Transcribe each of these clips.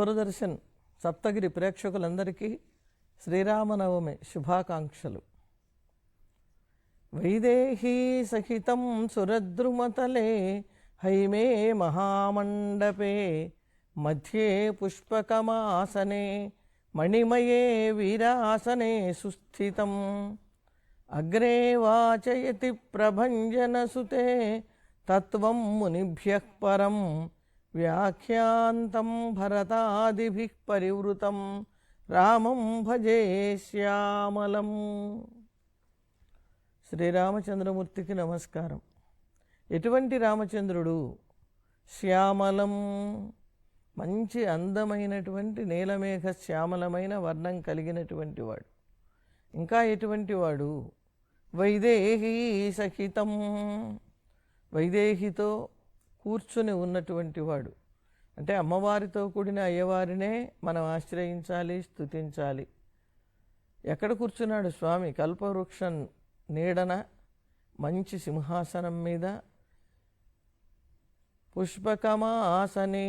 దూరదర్శన్ సప్తగిరి ప్రేక్షకులందరికీ శ్రీరామనవమి శుభాకాంక్షలు. వైదేహీ సహితం సురద్రుమతలే హైమే మహామండపే మధ్యే పుష్పకమాసనే మణిమయే వీరాసనే సుస్థితం అగ్రే వాచయతి ప్రభంజనసుతే తత్వం మునిభ్యః పరం వ్యాఖ్యాంతం భరతాదిభిః పరివృతం రామం భజే శ్యామలం. శ్రీరామచంద్రమూర్తికి నమస్కారం. ఎటువంటి రామచంద్రుడు? శ్యామలం, మంచి అందమైనటువంటి నీలమేఘ శ్యామలమైన వర్ణం కలిగినటువంటి వాడు. ఇంకా ఎటువంటి వాడు? వైదేహీ సహితం, వైదేహితో కూర్చుని ఉన్నటువంటి వాడు. అంటే అమ్మవారితో కూడిన అయ్యవారినే మనం ఆశ్రయించాలి, స్తుతించాలి. ఎక్కడ కూర్చున్నాడు స్వామి? కల్పవృక్షం నీడన మంచి సింహాసనం మీద పుష్పకమాసనే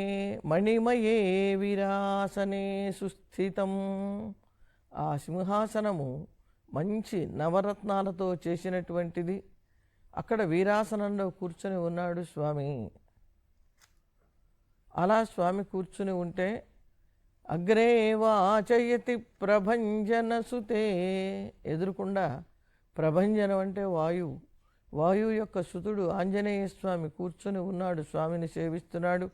మణిమయే విరాసనే సుస్థితం. ఆ సింహాసనము మంచి నవరత్నాలతో చేసినటువంటిది. అక్కడ వీరాసనంలో కూర్చొని ఉన్నాడు స్వామి. అలా స్వామి కూర్చుని ఉంటే అగ్రే వాచయతి ప్రభంజనసుతే, ఎదురుకుండా ప్రభంజనం అంటే వాయువు, వాయువు యొక్క సుతుడు ఆంజనేయ స్వామి కూర్చొని ఉన్నాడు, స్వామిని సేవిస్తున్నాడు.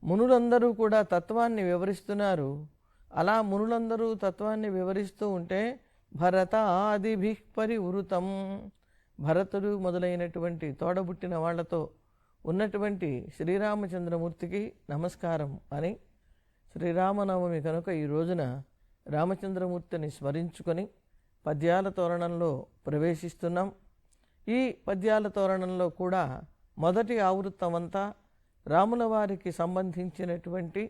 మునులందరూ కూడా తత్వాన్ని వివరిస్తున్నారు. అలా మునులందరూ తత్వాన్ని వివరిస్తూ ఉంటే భరతాదిభిః పరివృతం, భరతుడు మొదలైనటువంటి తోడబుట్టిన వాళ్లతో ఉన్నటువంటి శ్రీరామచంద్రమూర్తికి నమస్కారం అని, శ్రీరామనవమి కనుక ఈ రోజున రామచంద్రమూర్తిని స్మరించుకొని పద్యాల తోరణంలో ప్రవేశిస్తున్నాం. ఈ పద్యాల తోరణంలో కూడా మొదటి ఆవృత్తమంతా రాముల వారికి సంబంధించినటువంటి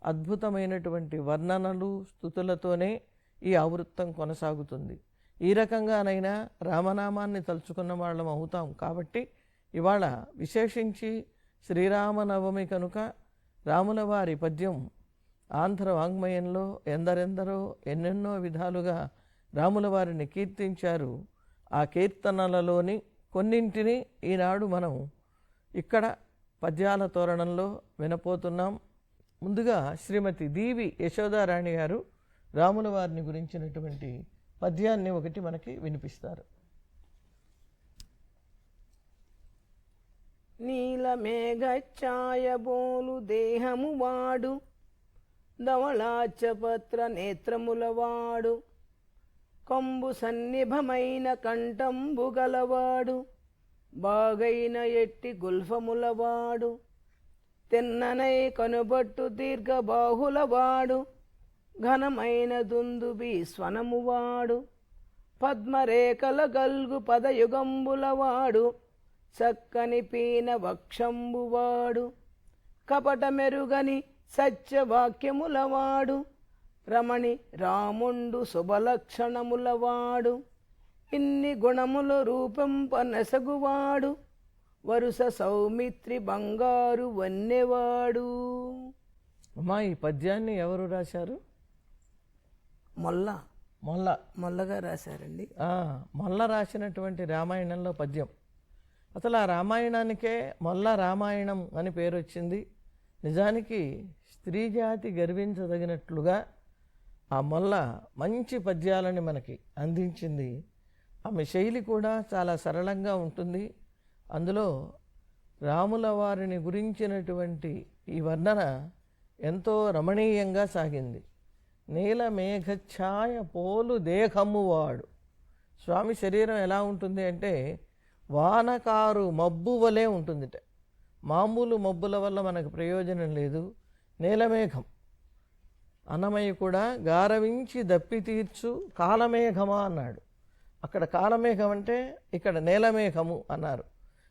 అద్భుతమైనటువంటి వర్ణనలు, స్తుతులతోనే ఈ ఆవృత్తం కొనసాగుతుంది. ఈ రకంగానైనా రామనామాన్ని తలుచుకున్న వాళ్ళం అవుతాం. కాబట్టి ఇవాళ విశేషించి శ్రీరామనవమి కనుక రాముల వారి పద్యం ఆంధ్ర వాంగ్మయంలో ఎందరెందరో ఎన్నెన్నో విధాలుగా రాముల వారిని కీర్తించారు. ఆ కీర్తనలలోని కొన్నింటిని ఈనాడు మనం ఇక్కడ పద్యాల తోరణంలో వినపోతున్నాం. ముందుగా శ్రీమతి దీవి యశోదారాణి గారు రాముల వారిని గురించినటువంటి పద్యాన్ని ఒకటి మనకి వినిపిస్తారు. నీలమేఘఛాయబోలు దేహము వాడు, ధవళాచపత్ర నేత్రములవాడు, కంబు సన్నిభమైన కంఠంబు గలవాడు, బాగైన ఎట్టి గుల్ఫములవాడు, తిన్ననై కనుబట్టు దీర్ఘబాహులవాడు, ఘనమైన దుందుబి స్వనమువాడు, పద్మరేఖల గల్గు పదయుగంబులవాడు, చక్కని పీన వక్షంబువాడు, కపట మెరుగని సత్యవాక్యములవాడు, రమణి రాముండు శుభలక్షణములవాడు, ఇన్ని గుణములు రూపంప నెసగువాడు, వరుస సౌమిత్రి బంగారు వన్నెవాడు. అమ్మా, ఈ పద్యాన్ని ఎవరు రాశారు? మొల్లగా రాశారండి. మొల్ల రాసినటువంటి రామాయణంలో పద్యం. అసలు ఆ రామాయణానికే మొల్ల రామాయణం అని పేరు వచ్చింది. నిజానికి స్త్రీ జాతి గర్వించదగినట్లుగా ఆ మొల్ల మంచి పద్యాలని మనకి అందించింది. ఆమె శైలి కూడా చాలా సరళంగా ఉంటుంది. అందులో రాముల వారిని గురించినటువంటి ఈ వర్ణన ఎంతో రమణీయంగా సాగింది. నీలమేఘఛాయ పోలు దేహము వాడు. స్వామి శరీరం ఎలా ఉంటుంది అంటే వానకారు మబ్బు వలె ఉంటుందిట. మామూలు మబ్బుల వల్ల మనకు ప్రయోజనం లేదు. నీలమేఘం, అన్నమయ్య కూడా గారవించి దప్పి తీర్చు కాలమేఘమా అన్నాడు. అక్కడ కాలమేఘం అంటే ఇక్కడ నీలమేఘము అన్నారు.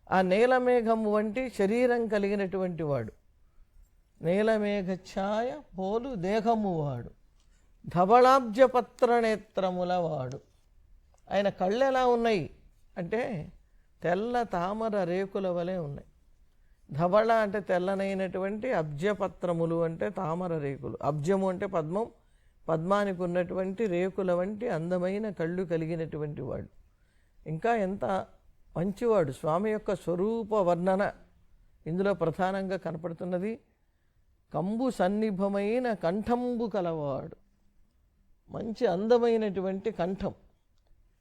ఆ నీలమేఘము వంటి శరీరం కలిగినటువంటి వాడు. నీలమేఘఛాయ పోలు దేహము వాడు, ధవళాబ్జపత్ర నేత్రముల వాడు. ఆయన కళ్ళు ఎలా ఉన్నాయి అంటే తెల్ల తామర రేకుల వలె ఉన్నాయి. ధవళ అంటే తెల్లనైనటువంటి, అబ్జపత్రములు అంటే తామర రేకులు, అబ్జము అంటే పద్మం, పద్మానికి ఉన్నటువంటి రేకుల వంటి అందమైన కళ్ళు కలిగినటువంటి వాడు. ఇంకా ఎంత మంచివాడు! స్వామి యొక్క స్వరూప వర్ణన ఇందులో ప్రధానంగా కనపడుతున్నది. కంబు సన్నిభమైన కంఠంబు కలవాడు, మంచి అందమైనటువంటి కంఠం.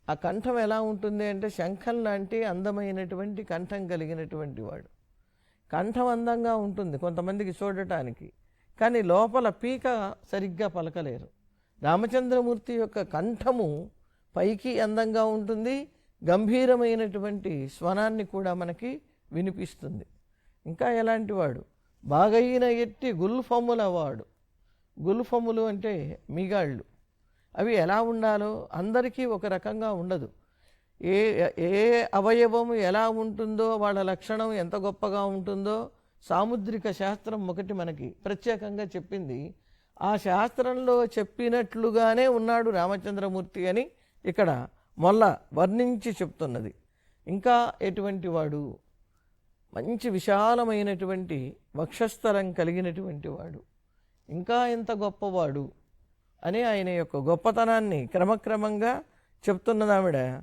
ఆ కంఠం ఎలా ఉంటుంది అంటే శంఖం లాంటి అందమైనటువంటి కంఠం కలిగినటువంటి వాడు. కంఠం అందంగా ఉంటుంది కొంతమందికి చూడటానికి, కానీ లోపల పీక సరిగ్గా పలకలేరు. రామచంద్రమూర్తి యొక్క కంఠము పైకి అందంగా ఉంటుంది, గంభీరమైనటువంటి స్వనాన్ని కూడా మనకి వినిపిస్తుంది. ఇంకా ఎలాంటి వాడు? బాగైన ఎట్టి గుల్ఫముల వాడు. గుల్ఫములు అంటే మిగాళ్ళు. అవి ఎలా ఉండాలో అందరికీ ఒక రకంగా ఉండదు. ఏ ఏ అవయవము ఎలా ఉంటుందో, వాళ్ళ లక్షణం ఎంత గొప్పగా ఉంటుందో సాముద్రిక శాస్త్రం ఒకటి మనకి ప్రత్యేకంగా చెప్పింది. ఆ శాస్త్రంలో చెప్పినట్లుగానే ఉన్నాడు రామచంద్రమూర్తి అని ఇక్కడ మొల్ల వర్ణించి చెప్తున్నది. ఇంకా ఎటువంటి వాడు? మంచి విశాలమైనటువంటి వక్షస్థలం కలిగినటువంటి వాడు. ఇంకా ఎంత గొప్పవాడు అని ఆయన యొక్క గొప్పతనాన్ని క్రమక్రమంగా చెప్తున్నదావిడ.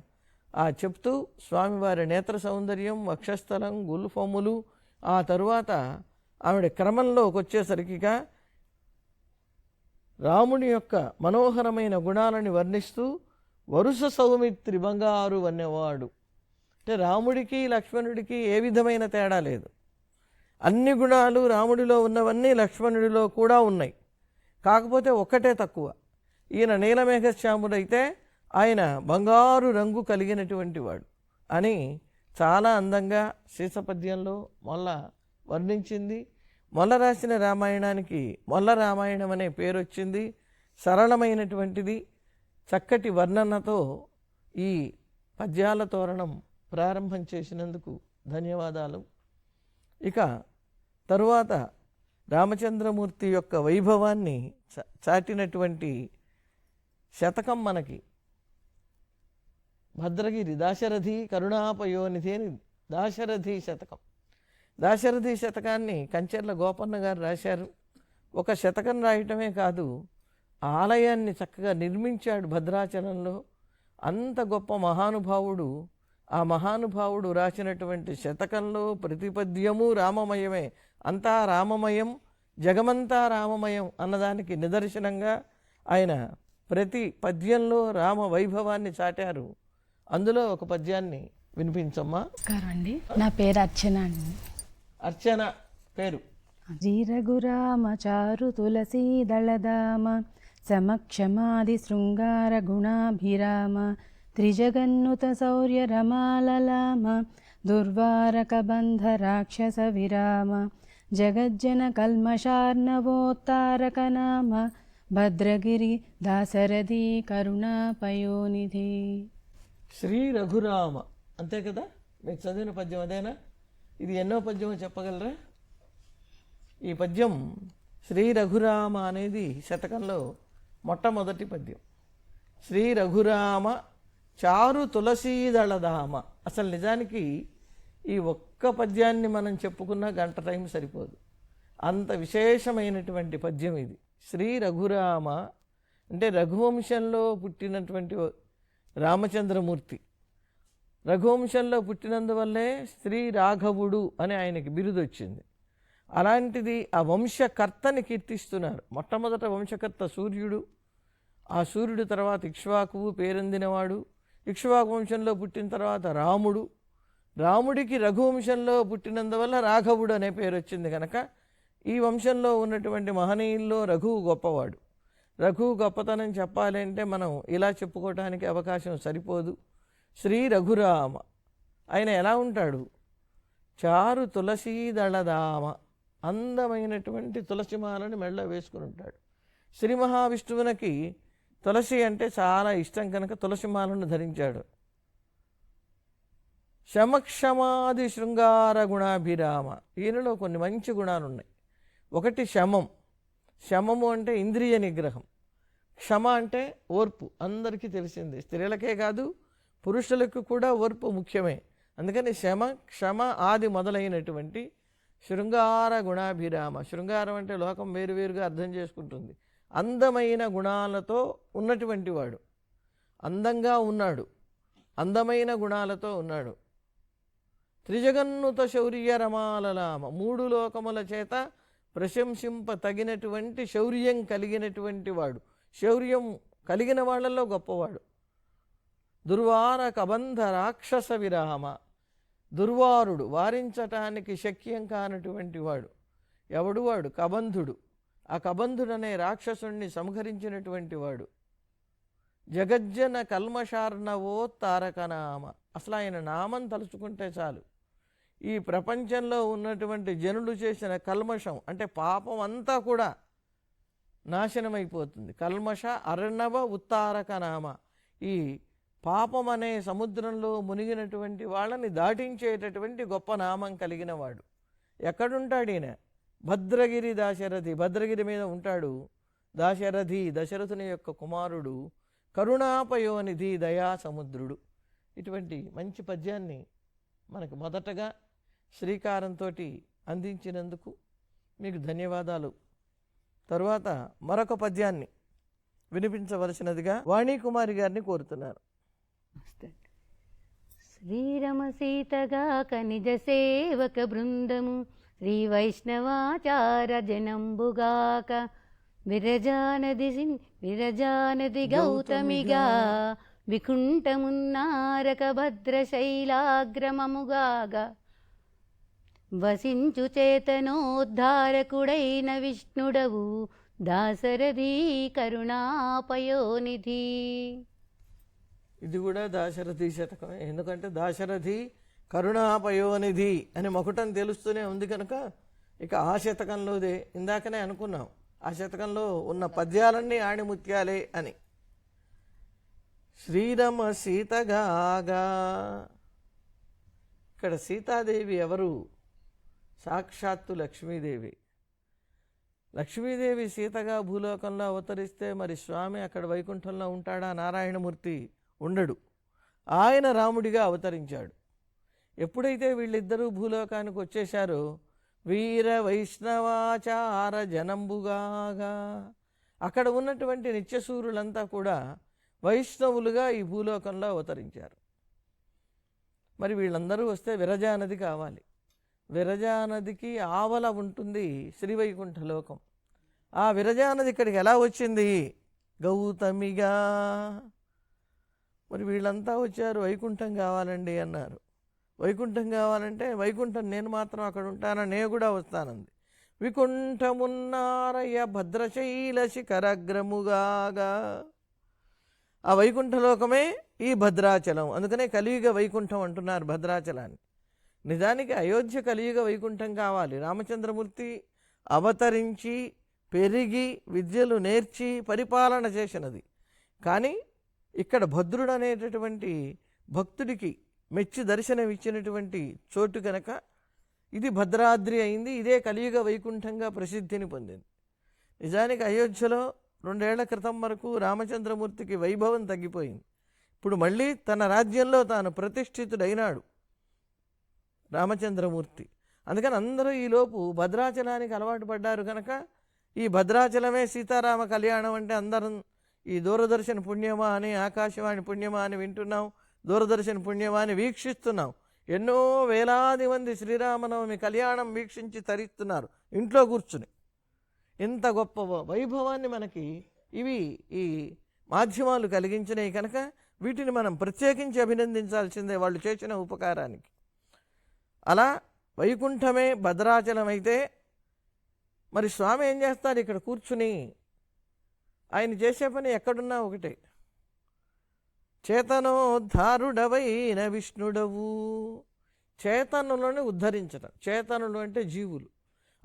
ఆ చెప్తూ స్వామివారి నేత్ర సౌందర్యం, వక్షస్థలం, గుల్ఫములు, ఆ తరువాత ఆవిడ క్రమంలోకి వచ్చేసరికిగా రాముని యొక్క మనోహరమైన గుణాలని వర్ణిస్తూ వరుస సౌమిత్రి బంగారు వన్నెవాడు. అంటే రాముడికి లక్ష్మణుడికి ఏ విధమైన తేడా లేదు. అన్ని గుణాలు రాముడిలో ఉన్నవన్నీ లక్ష్మణుడిలో కూడా ఉన్నాయి. కాకపోతే ఒక్కటే తక్కువ. ఈయన నీలమేఘశ్యాముడైతే ఆయన బంగారు రంగు కలిగినటువంటి వాడు అని చాలా అందంగా శీర్షపద్యంలో మొల్ల వర్ణించింది. మొల్ల రాసిన రామాయణానికి మొల్ల రామాయణం అనే పేరు వచ్చింది. సరళమైనటువంటిది, చక్కటి వర్ణనతో ఈ పద్యాల తోరణం ప్రారంభం చేసినందుకు ధన్యవాదాలు. ఇక తరువాత రామచంద్రమూర్తి యొక్క వైభవాన్ని చాటినటువంటి శతకం మనకి భద్రగిరి దాశరథి కరుణాపయోనిధి అని దాశరథి శతకం. దాశరథి శతకాన్ని కంచెర్ల గోపన్న గారు రాశారు. ఒక శతకం రాయటమే కాదు, ఆలయాన్ని చక్కగా నిర్మించాడు భద్రాచలంలో. అంత గొప్ప మహానుభావుడు. ఆ మహానుభావుడు రాసినటువంటి శతకంలో ప్రతిపద్యము రామమయమే. అంతా రామమయం, జగమంతా రామమయం అన్నదానికి నిదర్శనంగా ఆయన ప్రతి పద్యంలో రామ వైభవాన్ని చాటారు. అందులో ఒక పద్యాన్ని వినిపించమ్మా. అండి, నా పేరు అర్చన అండి. అర్చన పేరు. జీరగురామ చారు తులసీ దళదామ సమక్షమాది శృంగార గుణాభిరామ త్రిజగన్నుత శౌర్య రమాలలామ దుర్వారక బంధ రాక్షస విరామ జగజ్జన కల్మషార్ణవోత్తారక నామ భద్రగిరి దాశరథి కరుణాపయోనిధి. శ్రీ రఘురామ అంతే కదా? మీకు చదివిన పద్యం అదేనా? ఇది ఎన్నో పద్యమో చెప్పగలరా? ఈ పద్యం శ్రీ రఘురామ అనేది శతకంలో మొట్టమొదటి పద్యం. శ్రీ రఘురామ చారు తులసీదళధామ. అసలు నిజానికి ఈ ఒక్క పద్యాన్ని మనం చెప్పుకున్న గంట టైం సరిపోదు. అంత విశేషమైనటువంటి పద్యం ఇది. శ్రీ రఘురామ అంటే రఘువంశంలో పుట్టినటువంటి రామచంద్రమూర్తి. రఘువంశంలో పుట్టినందువల్లే శ్రీ రాఘవుడు అని ఆయనకి బిరుదు వచ్చింది. అలాంటిది ఆ వంశకర్తని కీర్తిస్తున్నారు. మొట్టమొదట వంశకర్త సూర్యుడు. ఆ సూర్యుడు తర్వాత ఇక్ష్వాకువు పేరొందినవాడు. ఇక్ష్వాకు వంశంలో పుట్టిన తర్వాత రాముడు. రాముడికి రఘువంశంలో పుట్టినందువల్ల రాఘవుడు అనే పేరు వచ్చింది కనుక ఈ వంశంలో ఉన్నటువంటి మహనీయుల్లో రఘువు గొప్పవాడు. రఘువు గొప్పతనం చెప్పాలి అంటే మనం ఇలా చెప్పుకోవడానికి అవకాశం సరిపోదు. శ్రీ రఘురామ ఆయన ఎలా ఉంటాడు? చారు తులసీదళధామ, అందమైనటువంటి తులసిమాలని మెళ్ళ వేసుకుని ఉంటాడు. శ్రీ మహావిష్ణువునికి తులసి అంటే చాలా ఇష్టం కనుక తులసిమాలను ధరించాడు. శమక్షమాది శృంగార గుణాభిరామ, ఈయనలో కొన్ని మంచి గుణాలు ఉన్నాయి. ఒకటి శమం. శమము అంటే ఇంద్రియ నిగ్రహం. క్షమ అంటే ఓర్పు. అందరికీ తెలిసింది, స్త్రీలకే కాదు పురుషులకు కూడా ఓర్పు ముఖ్యమే. అందుకని శమ, క్షమ ఆది మొదలైనటువంటి శృంగార గుణాభిరామ. శృంగారం అంటే లోకం వేరువేరుగా అర్థం చేసుకుంటుంది. అందమైన గుణాలతో ఉన్నటువంటి వాడు, అందంగా ఉన్నాడు, అందమైన గుణాలతో ఉన్నాడు. త్రిజగన్నుత శౌర్య రమాలలామ. 3 లోకముల చేత ప్రశంసింప తగినటువంటి శౌర్యం కలిగినటువంటి వాడు, శౌర్యం కలిగిన వాళ్ళల్లో గొప్పవాడు. దుర్వార కబంధ రాక్షస విరామ. దుర్వారుడు, వారించటానికి శక్యం కానటువంటి వాడు. ఎవడు వాడు? కబంధుడు. ఆ కబంధుడనే రాక్షసుణ్ణి సంహరించినటువంటి వాడు. జగజ్జన కల్మషార్ణవో తారకనామ. అసలు ఆయన నామం తలుచుకుంటే చాలు ఈ ప్రపంచంలో ఉన్నటువంటి జనులు చేసిన కల్మషం అంటే పాపం అంతా కూడా నాశనమైపోతుంది. కల్మష అర్ణవ ఉత్తారకనామ. ఈ పాపం అనే సముద్రంలో మునిగినటువంటి వాళ్ళని దాటించేటటువంటి గొప్ప నామం కలిగిన వాడు. ఎక్కడుంటాడు ఈయన? భద్రగిరి దాశరథి. భద్రగిరి మీద ఉంటాడు. దాశరథి, దశరథుని యొక్క కుమారుడు. కరుణాపయోనిధి, దయా సముద్రుడు. ఇటువంటి మంచి పద్యాన్ని మనకు మొదటగా శ్రీకారంతో అందించినందుకు మీకు ధన్యవాదాలు. తరువాత మరొక పద్యాన్ని వినిపించవలసినదిగా వాణీకుమారి గారిని కోరుతున్నారు. శ్రీరమ సీతగా కనిజ సేవక బృందము శ్రీ వైష్ణవాచార జనంబుగాక విరజానది గౌతమిగా వికుంఠమున్నారక భద్రశైలాగ్రమముగాగా వసించు చేతనోద్ధారకుడైన విష్ణుడవు దాశరథి కరుణాపయోనిధి. ఇది కూడా దాశరథి శతకమే. ఎందుకంటే దాశరథి కరుణాపయోనిధి అని మకుటం తెలుస్తూనే ఉంది కనుక ఇక ఆ శతకంలోదే. ఇందాకనే అనుకున్నాం ఆ శతకంలో ఉన్న పద్యాలన్నీ ఆణిముత్యాలే అని. శ్రీరమ సీతగాగా. ఇక్కడ సీతాదేవి ఎవరు? సాక్షాత్తు లక్ష్మీదేవి. లక్ష్మీదేవి సీతగా భూలోకంలో అవతరిస్తే మరి స్వామి అక్కడ వైకుంఠంలో ఉంటాడా? నారాయణమూర్తి ఉండడు. ఆయన రాముడిగా అవతరించాడు. ఎప్పుడైతే వీళ్ళిద్దరూ భూలోకానికి వచ్చేశారో వీర వైష్ణవాచార జనంబుగాగా అక్కడ ఉన్నటువంటి నిత్యసూరులంతా కూడా వైష్ణవులుగా ఈ భూలోకంలో అవతరించారు. మరి వీళ్ళందరూ వస్తే విరజానది కావాలి. విరజానదికి ఆవల ఉంటుంది శ్రీవైకుంఠలోకం. ఆ విరజానది ఇక్కడికి ఎలా వచ్చింది? గౌతమిగా. మరి వీళ్ళంతా వచ్చారు వైకుంఠం కావాలండి అన్నారు. వైకుంఠం కావాలంటే వైకుంఠం నేను మాత్రం అక్కడ ఉంటానా? నేను కూడా వస్తానంది. వికుంఠమున్నారయ్య భద్రశైల శిఖరగ్రముగాగా. ఆ వైకుంఠలోకమే ఈ భద్రాచలం. అందుకనే కలియుగ వైకుంఠం అంటున్నారు భద్రాచలాన్ని. నిజానికి అయోధ్య కలియుగ వైకుంఠం కావాలి. రామచంద్రమూర్తి అవతరించి పెరిగి విద్యలు నేర్చి పరిపాలన చేసినది. కానీ ఇక్కడ భద్రుడు అనేటటువంటి భక్తుడికి మెచ్చి దర్శనం ఇచ్చినటువంటి చోటు కనుక ఇది భద్రాద్రి అయింది. ఇదే కలియుగ వైకుంఠంగా ప్రసిద్ధిని పొందింది. నిజానికి అయోధ్యలో 2 ఏళ్ల క్రితం వరకు రామచంద్రమూర్తికి వైభవం తగ్గిపోయింది. ఇప్పుడు మళ్ళీ తన రాజ్యంలో తాను ప్రతిష్ఠితుడైనాడు రామచంద్రమూర్తి. అందుకని అందరూ ఈలోపు భద్రాచలానికి అలవాటు పడ్డారు కనుక ఈ భద్రాచలమే సీతారామ కళ్యాణం అంటే అందరం ఈ దూరదర్శన్ పుణ్యమా అని, ఆకాశవాణి పుణ్యమా అని వింటున్నాం, దూరదర్శన్ పుణ్యమా అని వీక్షిస్తున్నాం. ఎన్నో వేలాది మంది శ్రీరామనవమి కళ్యాణం వీక్షించి తరిస్తున్నారు ఇంట్లో కూర్చుని. ఇంత గొప్ప వైభవాన్ని మనకి ఇవి ఈ మాధ్యమాలు కలిగించినాయి కనుక వీటిని మనం ప్రత్యేకించి అభినందించాల్సిందే వాళ్ళు చేసిన ఉపకారానికి. అలా వైకుంఠమే భద్రాచలం అయితే మరి స్వామి ఏం చేస్తారు? ఇక్కడ కూర్చుని ఆయన చేసే పని ఎక్కడున్నా ఒకటే. చేతనోద్ధారుడవైన విష్ణుడవు. చేతనులను ఉద్ధరించటం. చేతనులు అంటే జీవులు.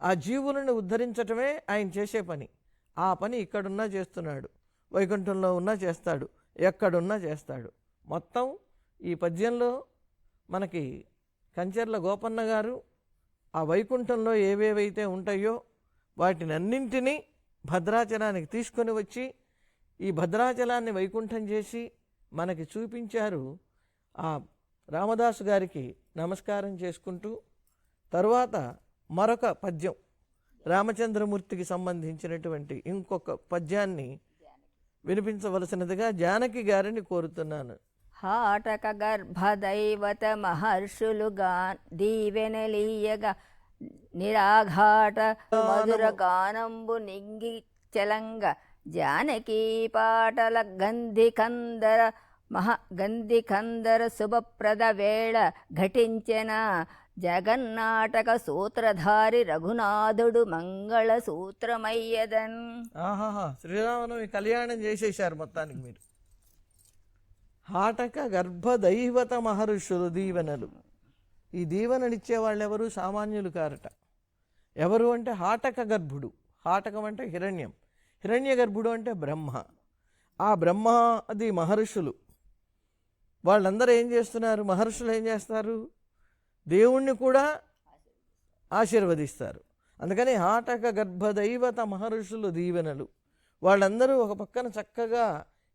ఆ జీవులను ఉద్ధరించటమే ఆయన చేసే పని. ఆ పని ఇక్కడున్నా చేస్తున్నాడు, వైకుంఠంలో ఉన్నా చేస్తాడు, ఎక్కడున్నా చేస్తాడు. మొత్తం ఈ పద్యంలో మనకి కంచెర్ల గోపన్న గారు ఆ వైకుంఠంలో ఏవేవైతే ఉంటాయో వాటిని అన్నింటినీ భద్రాచలానికి తీసుకొని వచ్చి ఈ భద్రాచలాన్ని వైకుంఠం చేసి మనకి చూపించారు. ఆ రామదాసు గారికి నమస్కారం చేసుకుంటూ తరువాత మరొక పద్యం రామచంద్రమూర్తికి సంబంధించినటువంటి ఇంకొక పద్యాన్ని వినిపించవలసినదిగా జానకి గారిని కోరుతున్నాను. హాటక గర్భదైవత మహర్షులుగా దీవెనలీయగా నిరాఘాట మధుర గానంబు నింగి చలంగ జానకీ పాటల గంధికందర శుభప్రద వేళ ఘటించెన జగన్నాటక సూత్రధారి రఘునాథుడు మంగళ సూత్రమయ్యదన్. ఆహాహా, శ్రీరామనవమి కళ్యాణం చేసేశారు మొత్తానికి మీరు. హాటక గర్భదైవత మహర్షులు దీవెనలు. ఈ దీవెననిచ్చే వాళ్ళు ఎవరు? సామాన్యులు కారట. ఎవరు అంటే హాటక గర్భుడు. హాటకం అంటే హిరణ్యం, హిరణ్య గర్భుడు అంటే బ్రహ్మ. ఆ బ్రహ్మ అది మహర్షులు. వాళ్ళందరూ ఏం చేస్తున్నారు? మహర్షులు ఏం చేస్తారు? దేవుణ్ణి కూడా ఆశీర్వదిస్తారు. అందుకని హాటక గర్భదైవత మహర్షులు దీవెనలు. వాళ్ళందరూ ఒక పక్కన చక్కగా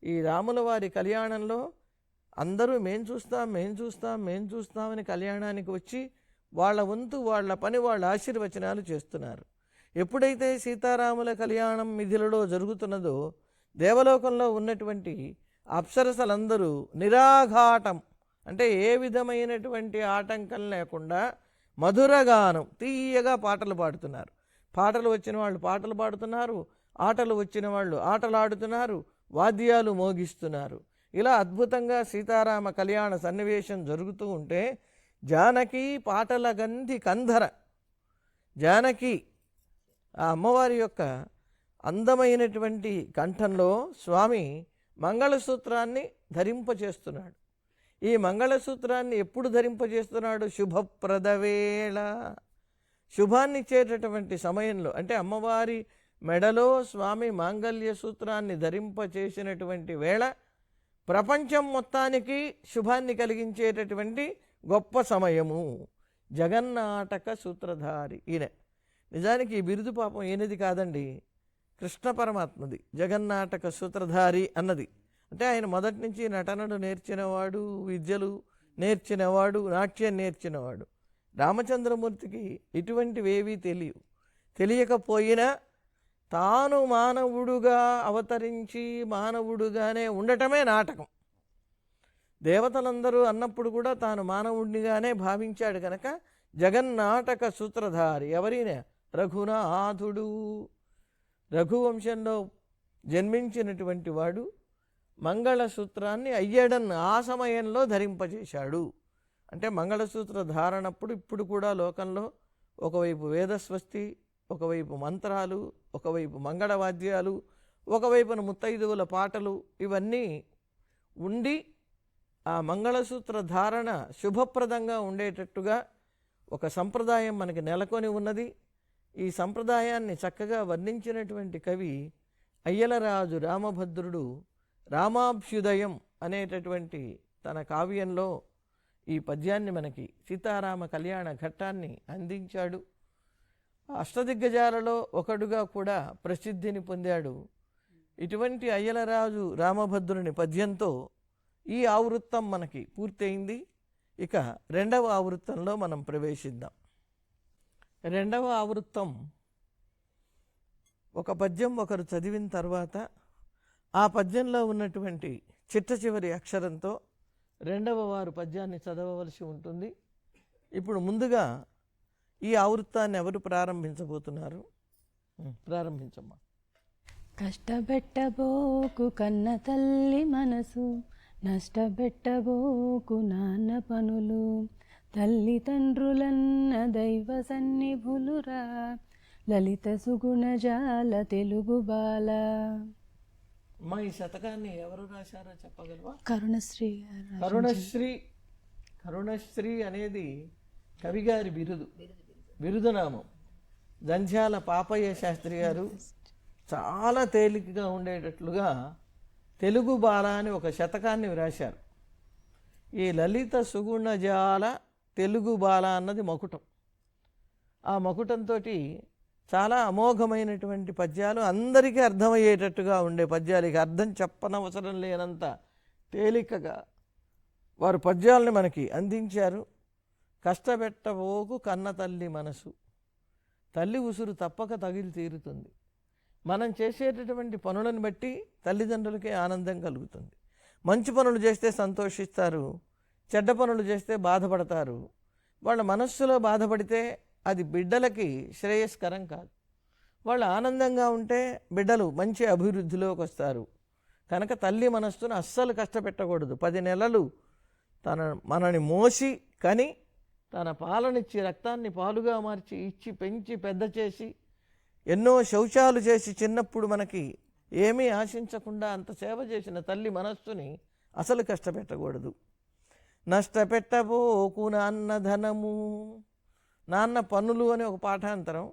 ఈ రాముల వారి కళ్యాణంలో అందరూ మేం చూస్తామని కళ్యాణానికి వచ్చి వాళ్ళ వంతు వాళ్ళ పని వాళ్ళ ఆశీర్వచనాలు చేస్తున్నారు. ఎప్పుడైతే సీతారాముల కళ్యాణం మిథిలలో జరుగుతున్నదో దేవలోకంలో ఉన్నటువంటి అప్సరసలందరూ నిరాఘాటం అంటే ఏ విధమైనటువంటి ఆటంకం లేకుండా మధురగానం తీయగా పాటలు పాడుతున్నారు. పాటలు వచ్చిన వాళ్ళు పాటలు పాడుతున్నారు, ఆటలు వచ్చిన వాళ్ళు ఆటలు ఆడుతున్నారు, వాద్యాలు మోగిస్తున్నారు. ఇలా అద్భుతంగా సీతారామ కళ్యాణ సన్నివేశం జరుగుతూ ఉంటే జానకి పాటల గంధి కంధర, జానకి ఆ అమ్మవారి యొక్క అందమైనటువంటి కంఠంలో స్వామి మంగళసూత్రాన్ని ధరింపచేస్తున్నాడు. ఈ మంగళసూత్రాన్ని ఎప్పుడు ధరింపజేస్తున్నాడు? శుభప్రదవేళ, శుభాన్ని ఇచ్చేటటువంటి సమయంలో. అంటే అమ్మవారి మెడలో స్వామి మాంగళ్య సూత్రాన్ని ధరింపచేసినటువంటి వేళ ప్రపంచం మొత్తానికి శుభాన్ని కలిగించేటటువంటి గొప్ప సమయము. జగన్నాటక సూత్రధారి ఈయన. నిజానికి ఈ బిరుదు పాపం ఈయనది కాదండి, కృష్ణ పరమాత్మది. జగన్నాటక సూత్రధారి అన్నది అంటే ఆయన మొదటి నుంచి నటనను నేర్చినవాడు, విద్యలు నేర్చినవాడు, నాట్యం నేర్చినవాడు. రామచంద్రమూర్తికి ఇటువంటివేవీ తెలియకపోయినా తాను మానవుడుగా అవతరించి మానవుడుగానే ఉండటమే నాటకం. దేవతలందరూ అన్నప్పుడు కూడా తాను మానవుడిగానే భావించాడు కనుక జగన్నాటక సూత్రధారి. ఎవరైనా? రఘునాథుడు, రఘువంశంలో జన్మించినటువంటి వాడు మంగళసూత్రాన్ని అయ్యడన్ ఆ సమయంలో ధరింపజేశాడు. అంటే మంగళసూత్ర ధారణప్పుడు ఇప్పుడు కూడా లోకంలో ఒకవైపు వేదస్వస్తి, ఒకవైపు మంత్రాలు, ఒకవైపు మంగళవాద్యాలు, ఒకవైపున ముత్తైదువుల పాటలు ఇవన్నీ ఉండి ఆ మంగళసూత్ర ధారణ శుభప్రదంగా ఉండేటట్టుగా ఒక సంప్రదాయం మనకి నెలకొని ఉన్నది. ఈ సంప్రదాయాన్ని చక్కగా వర్ణించినటువంటి కవి అయ్యలరాజు రామభద్రుడు రామాభ్యుదయం అనేటటువంటి తన కావ్యంలో ఈ పద్యాన్ని మనకి సీతారామ కళ్యాణ ఘట్టాన్ని అందించాడు. అష్టదిగ్గజాలలో ఒకడుగా కూడా ప్రసిద్ధిని పొందాడు. ఇటువంటి అయ్యలరాజు రామభద్రుని పద్యంతో ఈ ఆవృత్తం మనకి పూర్తయింది. ఇక రెండవ ఆవృత్తంలో మనం ప్రవేశిద్దాం. రెండవ ఆవృత్తం ఒక పద్యం ఒకరు చదివిన తర్వాత ఆ పద్యంలో ఉన్నటువంటి చిట్ట చివరి అక్షరంతో రెండవ వారు పద్యాన్ని చదవవలసి ఉంటుంది. ఇప్పుడు ముందుగా ఈ ఆవృత్తాన్ని ఎవరు ప్రారంభించబోతున్నారు? ప్రారంభించమ్మా. కష్టపెట్టబోకు కన్న తల్లి మనసు, నష్టపెట్టబోకు నాన్న పనులు, తల్లిదండ్రులన్న దైవ సన్నిభులురా, లలిత సుగుణజాల తెలుగు బాల. అమ్మా, ఈ శతకాన్ని ఎవరు రాశారో చెప్పగలవా? కరుణశ్రీ. కరుణశ్రీ అనేది కవిగారి బిరుదునామం. జంధ్యాల పాపయ్య శాస్త్రి గారు చాలా తేలికగా ఉండేటట్లుగా తెలుగు బాల అని ఒక శతకాన్ని వ్రాశారు. ఈ లలిత సుగుణజాల తెలుగు బాల అన్నది మకుటం. ఆ మకుటంతో చాలా అమోఘమైనటువంటి పద్యాలు, అందరికీ అర్థమయ్యేటట్టుగా ఉండే పద్యాలకి అర్థం చెప్పనవసరం లేనంత తేలికగా వారు పద్యాలని మనకి అందించారు. కష్టపెట్టబోకు కన్న తల్లి మనసు, తల్లి ఉసురు తప్పక తగిలి తీరుతుంది. మనం చేసేటటువంటి పనులను బట్టి తల్లిదండ్రులకి ఆనందం కలుగుతుంది. మంచి పనులు చేస్తే సంతోషిస్తారు, చెడ్డ పనులు చేస్తే బాధపడతారు. వాళ్ళ మనస్సులో బాధపడితే అది బిడ్డలకి శ్రేయస్కరం కాదు. వాళ్ళు ఆనందంగా ఉంటే బిడ్డలు మంచి అభివృద్ధిలోకి వస్తారు. కనుక తల్లి మనస్సును అస్సలు కష్టపెట్టకూడదు. 10 నెలలు మనని మోసి కని తన పాలనిచ్చి రక్తాన్ని పాలుగా మార్చి ఇచ్చి పెంచి పెద్ద చేసి ఎన్నో శౌచాలు చేసి చిన్నప్పుడు మనకి ఏమీ ఆశించకుండా అంత సేవ చేసిన తల్లి మనస్సుని అసలు కష్టపెట్టకూడదు. నష్టపెట్టబోకు నాన్న ధనము. నాన్న పన్నులు అని ఒక పాఠాంతరం,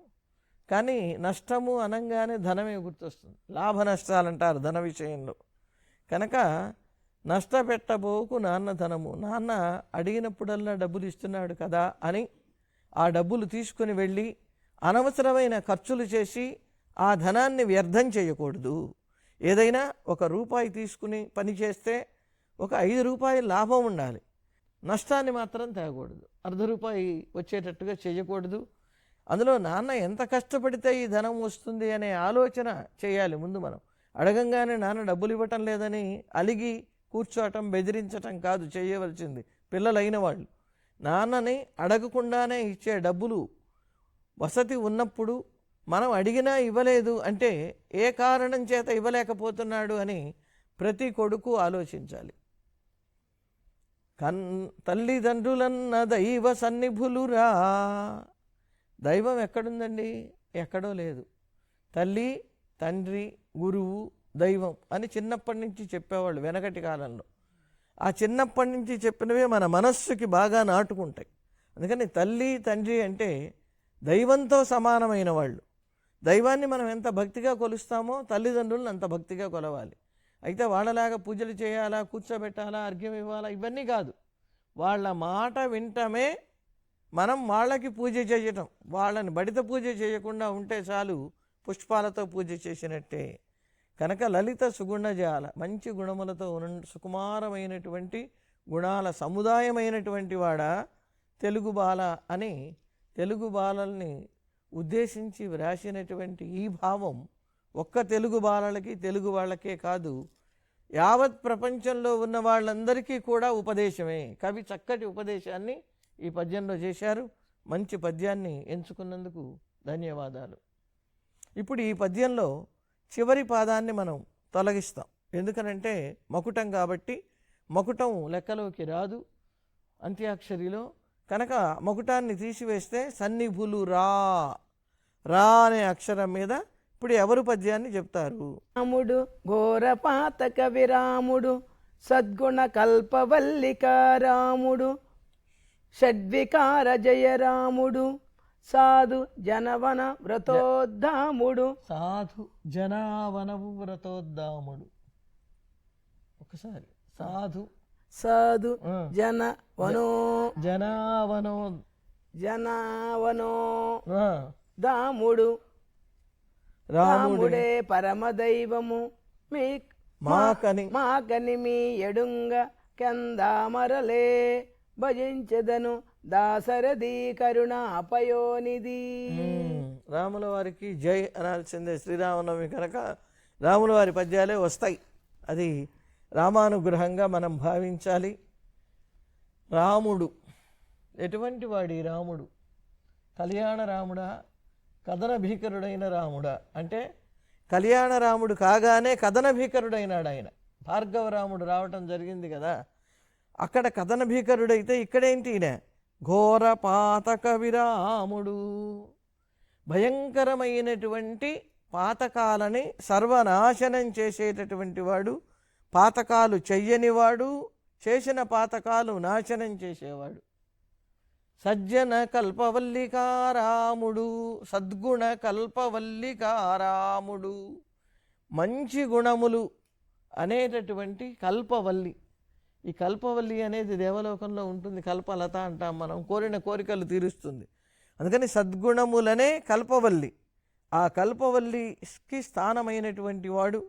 కానీ నష్టము అనంగానే ధనమే గుర్తొస్తుంది. లాభ నష్టాలంటారు ధన విషయంలో. కనుక నష్టపెట్టబోకు నాన్న ధనము. నాన్న అడిగినప్పుడల్లా డబ్బులు ఇస్తున్నాడు కదా అని ఆ డబ్బులు తీసుకుని వెళ్ళి అనవసరమైన ఖర్చులు చేసి ఆ ధనాన్ని వ్యర్థం చేయకూడదు. ఏదైనా 1 రూపాయి తీసుకుని పని చేస్తే ఒక 5 రూపాయల లాభం ఉండాలి. నష్టాన్ని మాత్రం తేకూడదు. ₹1 వచ్చేటట్టుగా చేయకూడదు. అందులో నాన్న ఎంత కష్టపడితే ఈ ధనం వస్తుంది అనే ఆలోచన చేయాలి ముందు. మనం అడగంగానే నాన్న డబ్బులు ఇవ్వటం లేదని అలిగి కూర్చోవటం, బెదిరించటం కాదు చేయవలసింది. పిల్లలైన వాళ్ళు నాన్నని అడగకుండానే ఇచ్చే డబ్బులు వసతి ఉన్నప్పుడు మనం అడిగినా ఇవ్వలేదు అంటే ఏ కారణం చేత ఇవ్వలేకపోతున్నాడు అని ప్రతి కొడుకు ఆలోచించాలి. తల్లిదండ్రులన్న దైవ సన్నిభులురా. దైవం ఎక్కడుందండి? ఎక్కడో లేదు. తల్లి, తండ్రి, గురువు, దైవం అని చిన్నప్పటి నుంచి చెప్పేవాళ్ళు వెనకటి కాలంలో. ఆ చిన్నప్పటి నుంచి చెప్పినవే మన మనస్సుకి బాగా నాటుకుంటాయి. అందుకని తల్లి, తండ్రి అంటే దైవంతో సమానమైన వాళ్ళు. దైవాన్ని మనం ఎంత భక్తిగా కొలుస్తామో తల్లిదండ్రులను అంత భక్తిగా కొలవాలి. అయితే వాళ్ళలాగా పూజలు చేయాలా, కూర్చోబెట్టాలా, అర్ఘ్యం ఇవ్వాలా, ఇవన్నీ కాదు. వాళ్ళ మాట వింటమే మనం వాళ్ళకి పూజ చేయటం. వాళ్ళని బడిత పూజ చేయకుండా ఉంటే చాలు, పుష్పాలతో పూజ చేసినట్టే. కనుక లలిత సుగుణజాల, మంచి గుణములతో సుకుమారమైనటువంటి గుణాల సముదాయమైనటువంటి వాడ తెలుగు బాల అని తెలుగు బాలల్ని ఉద్దేశించి వ్రాసినటువంటి ఈ భావం ఒక్క తెలుగు బాలలకి, తెలుగు వాళ్ళకే కాదు, యావత్ ప్రపంచంలో ఉన్న వాళ్ళందరికీ కూడా ఉపదేశమే. కవి చక్కటి ఉపదేశాన్ని ఈ పద్యంలో చేశారు. మంచి పద్యాన్ని ఎంచుకున్నందుకు ధన్యవాదాలు. ఇప్పుడు ఈ పద్యంలో చివరి పాదాన్ని మనం తొలగిస్తాం. ఎందుకనంటే మకుటం కాబట్టి. మకుటం లెక్కలోకి రాదు అంత్యాక్షరిలో. కనుక మకుటాన్ని తీసివేస్తే సన్నిభులు రా, రా అనే అక్షరం మీద ఇప్పుడు ఎవరు పద్యాన్ని చెప్తారు? రాముడు ఘోరపాతక విరాముడు, సద్గుణ కల్పవల్లికారాముడు, షడ్వికార జయరాముడు, సాధు జనవన వ్రతోద్ధాముడు. సాధు జనావనవు వ్రతోద్దాముడు. ఒకసారి సాధు సాధు జనవనో జనావనో జనావనో దాముడు. రాముడే పరమదైవము మాకని మీ ఎడుంగ కెందామరలే, భజించెదను దాసరథి కరుణ అపయోనిధి. రాముల వారికి జై అనాల్సిందే. శ్రీరామనవమి కనుక రాముల వారి పద్యాలే వస్తాయి. అది రామానుగ్రహంగా మనం భావించాలి. రాముడు ఎటువంటి వాడి రాముడు? కళ్యాణ రాముడా, కథన భీకరుడైన రాముడా? అంటే కళ్యాణ రాముడు కాగానే కథన భీకరుడైనాడు ఆయన. భార్గవ రాముడు రావటం జరిగింది కదా, అక్కడ కథన భీకరుడైతే ఇక్కడేంటి ఈయన? ఘోర పాతక విరాముడు. భయంకరమైనటువంటి పాతకాలని సర్వనాశనం చేసేటటువంటి వాడు, పాతకాలు చెయ్యనివాడు, చేసిన పాతకాలు నాశనం చేసేవాడు. సజ్జన కల్పవల్లికారాముడు, సద్గుణ కల్పవల్లికారాముడు. మంచి గుణములు అనేటటువంటి కల్పవల్లి. ఈ కల్పవల్లి అనేది దేవలోకంలో ఉంటుంది. కల్పలత అంటాం మనం. కోరిన కోరికలు తీరుస్తుంది. అందుకని సద్గుణములనే కల్పవల్లి. ఆ కల్పవల్లికి స్థానమైనటువంటి వాడు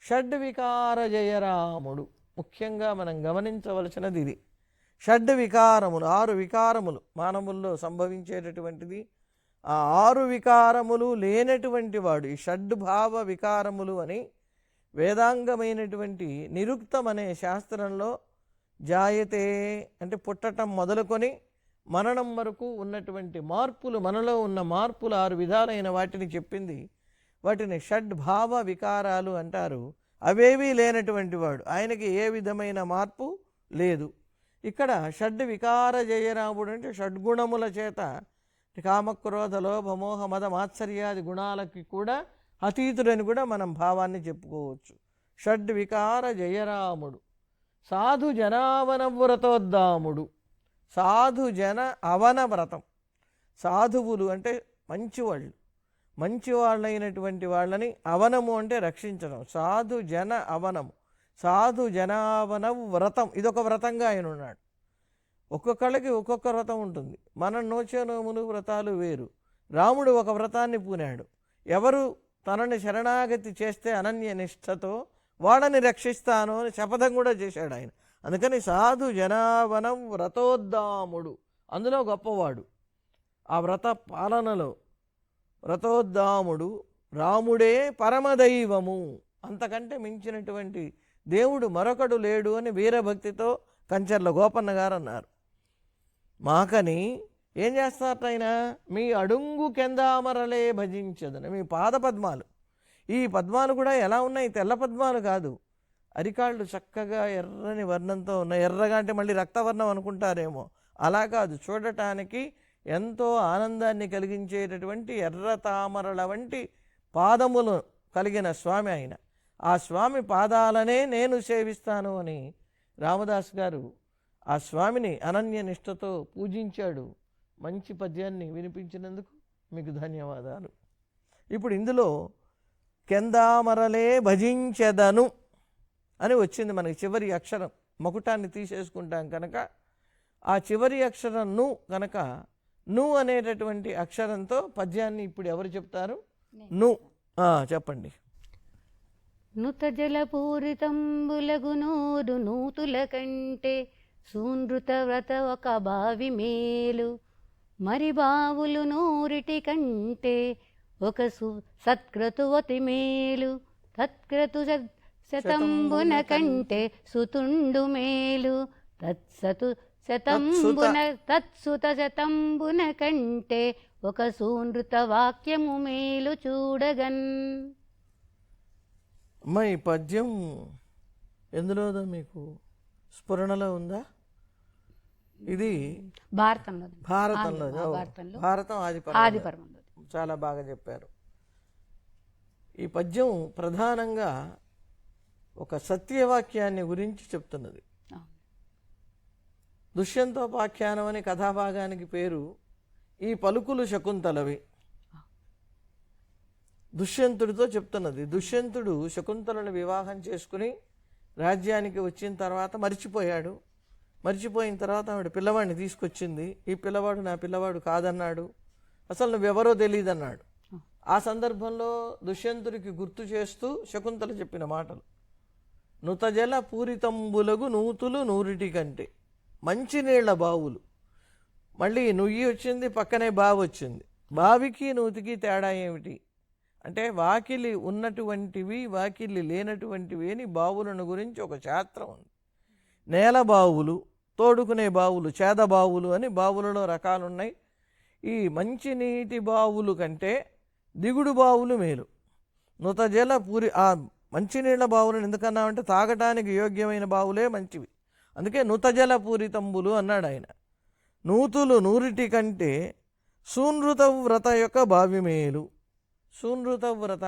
షడ్వికార జయరాముడు. ముఖ్యంగా మనం గమనించవలసినది ఇది. షడ్వికారములు, 6 వికారములు మానవుల్లో సంభవించేటటువంటిది. ఆ 6 వికారములు లేనటువంటి వాడు. ఈ షడ్భావ వికారములు అని వేదాంగమైనటువంటి నిరుక్తం అనే శాస్త్రంలో జాయతే అంటే పుట్టటం మొదలుకొని మరణం వరకు ఉన్నటువంటి మార్పులు, మనలో ఉన్న మార్పులు 6 విధాలైన వాటిని చెప్పింది. వాటిని షడ్భావ వికారాలు అంటారు. అవేవీ లేనటువంటి వాడు, ఆయనకి ఏ విధమైన మార్పు లేదు. ఇక్కడ షడ్ వికార జయరాముడు అంటే షడ్గుణముల చేత కామక్రోధ లోభ మోహ మద మాత్సర్యాది గుణాలకి కూడా అతీతుడని కూడా మనం భావాన్ని చెప్పుకోవచ్చు. షడ్ వికార జయరాముడు. సాధు జనావన వ్రతోద్దాముడు. సాధు జన అవన వ్రతం. సాధువులు అంటే మంచివాళ్ళు, మంచివాళ్ళైనటువంటి వాళ్ళని అవనము అంటే రక్షించడం. సాధు జన అవనము, సాధు జనావన వ్రతం, ఇదొక వ్రతంగా ఆయన ఉన్నాడు. ఒక్కొక్కళ్ళకి ఒక్కొక్క వ్రతం ఉంటుంది. మనం నోచే నోములు వ్రతాలు వేరు. రాముడు ఒక వ్రతాన్ని పూనాడు. ఎవరు తనని శరణాగతి చేస్తే అనన్య నిష్ఠతో వాళ్ళని రక్షిస్తాను అని శపథం కూడా చేశాడు ఆయన. అందుకని సాధు జనావనం వ్రతోద్దాముడు, అందులో గొప్పవాడు. ఆ వ్రత పాలనలో వ్రతోద్దాముడు. రాముడే పరమదైవము, అంతకంటే మించినటువంటి దేవుడు మరొకడు లేడు అని వీరభక్తితో కంచర్ల గోపన్న గారు అన్నారు. మాకని ఏం చేస్తారట ఆయన? మీ అడుంగు కెందామరలే భజించదని. మీ పాద పద్మాలు, ఈ పద్మాలు కూడా ఎలా ఉన్నాయి? తెల్ల పద్మాలు కాదు, అరికాళ్ళు చక్కగా ఎర్రని వర్ణంతో ఉన్నాయి. ఎర్రగా అంటే మళ్ళీ రక్తవర్ణం అనుకుంటారేమో, అలా కాదు. చూడటానికి ఎంతో ఆనందాన్ని కలిగించేటటువంటి ఎర్ర తామరల వంటి పాదములు కలిగిన స్వామి ఆయన. ఆ స్వామి పాదాలనే నేను సేవిస్తాను అని రామదాస్ గారు ఆ స్వామిని అనన్య నిష్ఠతో పూజించాడు. మంచి పద్యాన్ని వినిపించినందుకు మీకు ధన్యవాదాలు. ఇప్పుడు ఇందులో కెందామరలే భజించెదను అని వచ్చింది మనకి చివరి అక్షరం. మకుటాన్ని తీసేసుకుంటాం కనుక ఆ చివరి అక్షరం ను కనుక ను అనేటటువంటి అక్షరంతో పద్యాన్ని ఇప్పుడు ఎవరు చెప్తారు? ను చెప్పండి. నుత జలపూరితంబులగునూరు నూతుల కంటే సూనృత వ్రత ఒక బావి మేలు, మరి బావులు నూరిటి కంటే ఒక సత్క్రతువతి మేలు, తత్క్రతు శతంబున కంటే సుతుండు మేలు, తత్సుత శతంబున కంటే ఒక సూనృత వాక్యము మేలు చూడగన్. అమ్మా, ఈ పద్యం ఎందులోదో మీకు స్ఫురణలో ఉందా? ఇది భారతంలో భారతం ఆదిపర్వంలో చాలా బాగా చెప్పారు. ఈ పద్యం ప్రధానంగా ఒక సత్యవాక్యాన్ని గురించి చెప్తున్నది. దుష్యంతోపాఖ్యానం అనే కథాభాగానికి పేరు. ఈ పలుకులు శకుంతలవి. దుష్యంతుడితో చెప్తున్నది. దుష్యంతుడు శకుంతలను వివాహం చేసుకుని రాజ్యానికి వచ్చిన తర్వాత మర్చిపోయాడు. మర్చిపోయిన తర్వాత ఆవిడ పిల్లవాడిని తీసుకొచ్చింది. ఈ పిల్లవాడు నా పిల్లవాడు కాదన్నాడు, అసలు నువ్వెవరో తెలియదన్నాడు. ఆ సందర్భంలో దుష్యంతుడికి గుర్తు చేస్తూ శకుంతల చెప్పిన మాటలు: నుతజల పూరితంబులగు నూతులు నూరిటి కంటే. మంచినీళ్ల బావులు, మళ్ళీ నుయ్యి వచ్చింది, పక్కనే బావి వచ్చింది. బావికి నూతికి తేడా ఏమిటి అంటే, వాకిలి ఉన్నటువంటివి వాకిలి లేనటువంటివి అని బావులను గురించి ఒక శాస్త్రం ఉంది. నేల బావులు, తోడుకునే బావులు, చేద బావులు అని బావులలో రకాలున్నాయి. ఈ మంచినీటి బావులు కంటే దిగుడు బావులు మేలు. నుతజల పూరి ఆ మంచినీళ్ళ బావులను ఎందుకన్నామంటే తాగటానికి యోగ్యమైన బావులే మంచివి. అందుకే నుతజల పూరితంబులు అన్నాడు ఆయన. నూతులు నూరిటి కంటే సూనృత వ్రత యొక్క బావి మేలు. సూనృత వ్రత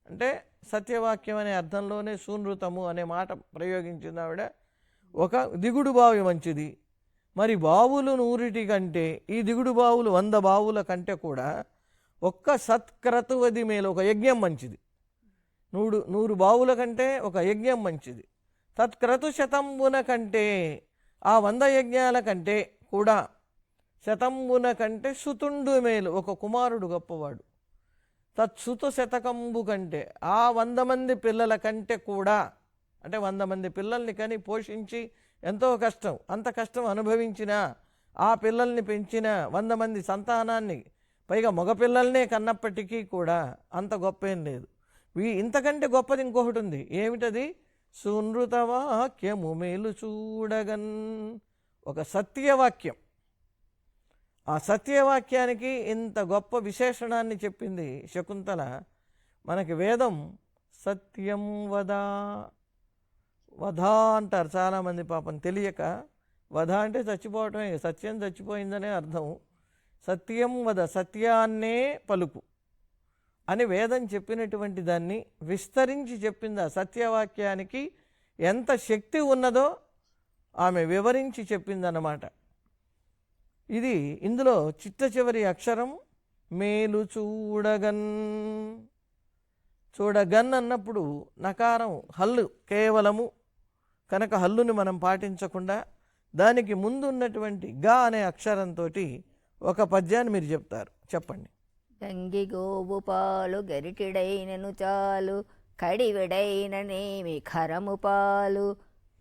అంటే సత్యవాక్యం అనే అర్థంలోనే సూనృతము అనే మాట ప్రయోగించింది ఆవిడ. ఒక దిగుడు బావి మంచిది. మరి బావులు నూరిటి కంటే, ఈ దిగుడు బావులు 100 బావుల కంటే కూడా ఒక్క సత్క్రతువది మేలు, ఒక యజ్ఞం మంచిది. 100 బావుల కంటే ఒక యజ్ఞం మంచిది. తత్క్రతు శతంబున కంటే, ఆ 100 యజ్ఞాల కంటే కూడా శతంబున కంటే సుతుండు మేలు, ఒక కుమారుడు గొప్పవాడు. తత్సుత శతకంబు కంటే, ఆ 100 మంది పిల్లల కంటే కూడా, అంటే 100 మంది పిల్లల్ని కని పోషించి ఎంతో కష్టం, అంత కష్టం అనుభవించిన ఆ పిల్లల్ని పెంచిన 100 మంది సంతానాన్ని పైగా మగపిల్లల్నే కన్నప్పటికీ కూడా అంత గొప్ప ఏం లేదు. ఇంతకంటే గొప్పది ఇంకొకటి ఉంది. ఏమిటది? సునృతవాక్యము మేలు చూడగన్. ఒక సత్యవాక్యం. ఆ సత్యవాక్యానికి ఇంత గొప్ప విశేషణాన్ని చెప్పింది శకుంతల. మనకి వేదం సత్యం వదా, వధా అంటారు చాలామంది పాపం తెలియక. వధ అంటే చచ్చిపోవటమే, సత్యం చచ్చిపోయిందనే అర్థం. సత్యం వద, సత్యాన్నే పలుకు అని వేదం చెప్పినటువంటి దాన్ని విస్తరించి చెప్పింది. ఆ సత్యవాక్యానికి ఎంత శక్తి ఉన్నదో ఆమె వివరించి చెప్పిందన్నమాట. ఇది ఇందులో చిట్ట చివరి అక్షరం మేలు చూడగన్. చూడగన్ అన్నప్పుడు నకారం హల్లు కేవలము కనుక హల్లుని మనం పాటించకుండా దానికి ముందు ఉన్నటువంటి గా అనే అక్షరంతో ఒక పద్యాన్ని మీరు చెప్తారు, చెప్పండి. గంగి గోవు పాలు గరిటిడైనను చాలు, కడివిడైననేమి ఖరము పాలు,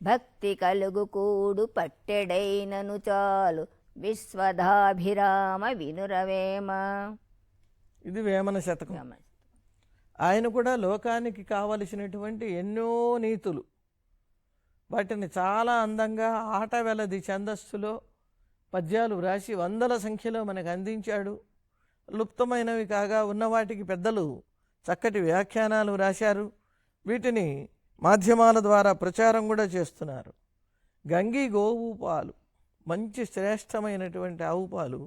భక్తి కలుగు కూడు పట్టెడైనను చాలు, విశ్వదాభిరామ వినురవేమ. ఇది వేమన శతకం. ఆయన కూడా లోకానికి కావలసినటువంటి ఎన్నో నీతులు, వాటిని చాలా అందంగా ఆట వెలది ఛందస్సులో పద్యాలు వ్రాసి వందల సంఖ్యలో మనకు అందించాడు. లుప్తమైనవి కాగా ఉన్నవాటికి పెద్దలు చక్కటి వ్యాఖ్యానాలు వ్రాశారు. వీటిని మాధ్యమాల ద్వారా ప్రచారం కూడా చేస్తున్నారు. గంగి గోవు పాలు, మంచి శ్రేష్టమైనటువంటి ఆవు పాలు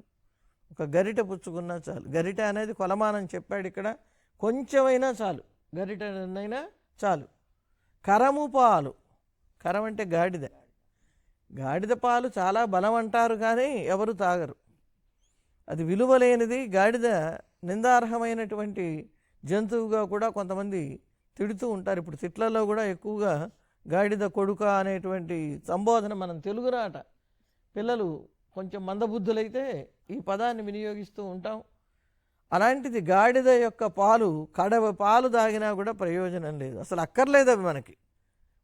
ఒక గరిట పుచ్చుకున్నా చాలు. గరిట అనేది కొలమానం చెప్పాడు ఇక్కడ, కొంచెమైనా చాలు, గరిటనైనా చాలు. కరము పాలు, కరం అంటే గాడిద. గాడిద పాలు చాలా బలం అంటారు కానీ ఎవరు తాగరు, అది విలువలేనిది. గాడిద నిందార్హమైనటువంటి జంతువుగా కూడా కొంతమంది తిడుతూ ఉంటారు. ఇప్పుడు తిట్లలో కూడా ఎక్కువగా గాడిద కొడుక అనేటువంటి సంబోధన మనం తెలుగు రాట. పిల్లలు కొంచెం మందబుద్ధులైతే ఈ పదాన్ని వినియోగిస్తూ ఉంటాం. అలాంటిది గాడిద యొక్క పాలు, పాలు తాగినా కూడా ప్రయోజనం లేదు, అసలు అక్కర్లేదు అవి మనకి.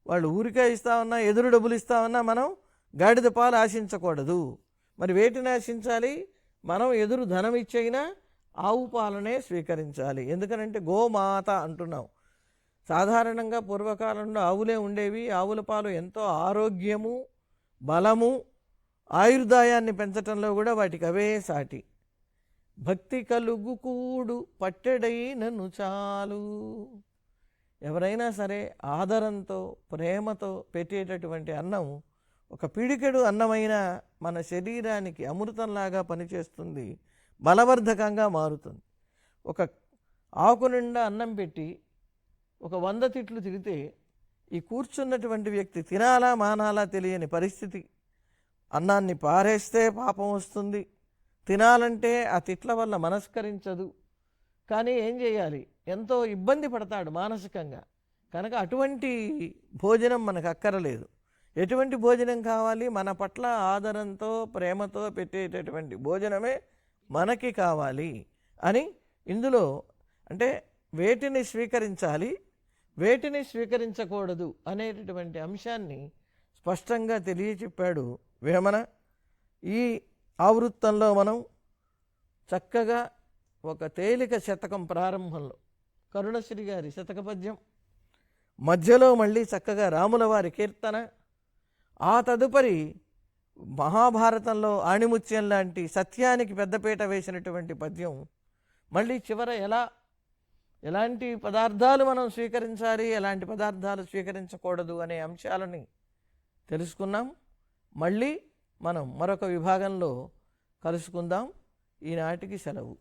వాళ్ళు ఊరికే ఇస్తామన్నా, ఎదురు డబ్బులు ఇస్తామన్నా మనం గాడిద పాలు ఆశించకూడదు. మరి వేటిని ఆశించాలి? మనం ఎదురు ధనం ఇచ్చైనా ఆవు పాలనే స్వీకరించాలి. ఎందుకనంటే గోమాత అంటున్నాం. సాధారణంగా పూర్వకాలంలో ఆవులే ఉండేవి. ఆవుల పాలు ఎంతో ఆరోగ్యము, బలము, ఆయుర్దాయాన్ని పెంచటంలో కూడా వాటికి అవే సాటి. భక్తి కలుగు కూడు పట్టెడైనను చాలు. ఎవరైనా సరే ఆదరంతో ప్రేమతో పెట్టేటటువంటి అన్నం ఒక పిడికెడు అన్నమైన మన శరీరానికి అమృతంలాగా పనిచేస్తుంది, బలవర్ధకంగా మారుతుంది. ఒక ఆకు నిండా అన్నం పెట్టి ఒక 100 తిట్లు తిడితే ఈ కూర్చున్నటువంటి వ్యక్తి తినాలా మానాలా తెలియని పరిస్థితి. అన్నాన్ని పారేస్తే పాపం వస్తుంది, తినాలంటే ఆ తిట్ల వల్ల మనస్కరించదు. కానీ ఏం చేయాలి? ఎంతో ఇబ్బంది పడతాడు మానసికంగా. కనుక అటువంటి భోజనం మనకు అక్కరలేదు. ఎటువంటి భోజనం కావాలి? మన పట్ల ఆదరంతో ప్రేమతో పెట్టేటటువంటి భోజనమే మనకి కావాలి అని ఇందులో అంటే వేటిని స్వీకరించాలి, వేటిని స్వీకరించకూడదు అనేటటువంటి అంశాన్ని స్పష్టంగా తెలియచెప్పాడు వేమన. ఈ ఆవృత్తంలో మనం చక్కగా ఒక తేలిక శతకం ప్రారంభంలో కరుణశ్రీ గారి శతక పద్యం, మధ్యలో మళ్ళీ చక్కగా రాముల వారి కీర్తన, ఆ తదుపరి మహాభారతంలో ఆణిముత్యం లాంటి సత్యానికి పెద్దపీట వేసినటువంటి పద్యం, మళ్ళీ చివర ఎలాంటి పదార్థాలు మనం స్వీకరించాలి, ఎలాంటి పదార్థాలు స్వీకరించకూడదు అనే అంశాలని తెలుసుకున్నాం. మళ్ళీ మనం మరొక విభాగంలో కలుసుకుందాం. ఈనాటికి సెలవు.